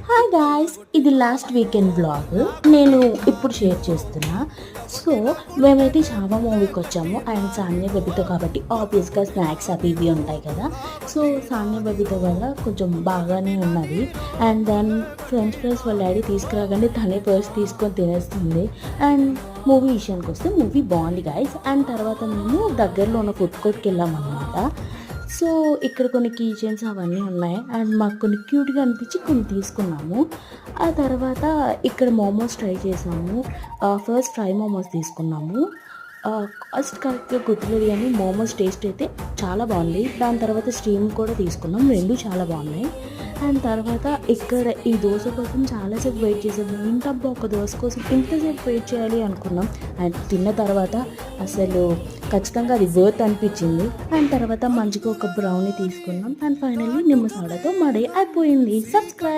Hi guys, ఇది last weekend blog నేను ఇప్పుడు షేర్ చేస్తున్నా. సో మేమైతే చావా మూవీకి వచ్చాము అండ్ సాన్య బబితో కాబట్టి ఆబ్వియస్గా స్నాక్స్ అవి ఇవి ఉంటాయి కదా. సో సాన్య బబితో వల్ల కొంచెం బాగానే ఉన్నది. అండ్ దెన్ ఫ్రెంచ్ ఫ్రైస్ వాళ్ళ డాడీ తీసుకురాగానే తనే పర్స్ తీసుకొని తినేస్తుంది. అండ్ మూవీ విషయానికి వస్తే మూవీ బాగుంది గాయస్. అండ్ తర్వాత మేము దగ్గరలో ఉన్న ఫుడ్ కోర్ట్కి వెళ్ళామన్నమాట. సో ఇక్కడ కొన్ని కీ చైన్స్ అవన్నీ ఉన్నాయి అండ్ మాకు కొన్ని క్యూట్గా అనిపించి కొన్ని తీసుకున్నాము. ఆ తర్వాత ఇక్కడ మోమోస్ ట్రై చేసాము. ఫస్ట్ ఫ్రై మోమోస్ తీసుకున్నాము. కాస్ట్ కరెక్ట్గా గుర్తులేదు కానీ మోమోస్ టేస్ట్ అయితే చాలా బాగుంది. దాని తర్వాత స్టీమ్ కూడా తీసుకున్నాం, రెండు చాలా బాగున్నాయి. అండ్ తర్వాత ఇక్కడ ఈ దోశ కోసం చాలాసేపు వెయిట్ చేసాము. ఏంటబ్బా ఒక దోశ కోసం ఇంతసేపు వెయిట్ చేయాలి అనుకున్నాం. అండ్ తిన్న తర్వాత అసలు ఖచ్చితంగా అది వర్త్ అనిపించింది. అండ్ తర్వాత మంచిగా ఒక బ్రౌనీ తీసుకున్నాం. అండ్ ఫైనల్లీ నిమ్మ సోడాతో మా డే అయిపోయింది. సబ్స్క్రైబ్.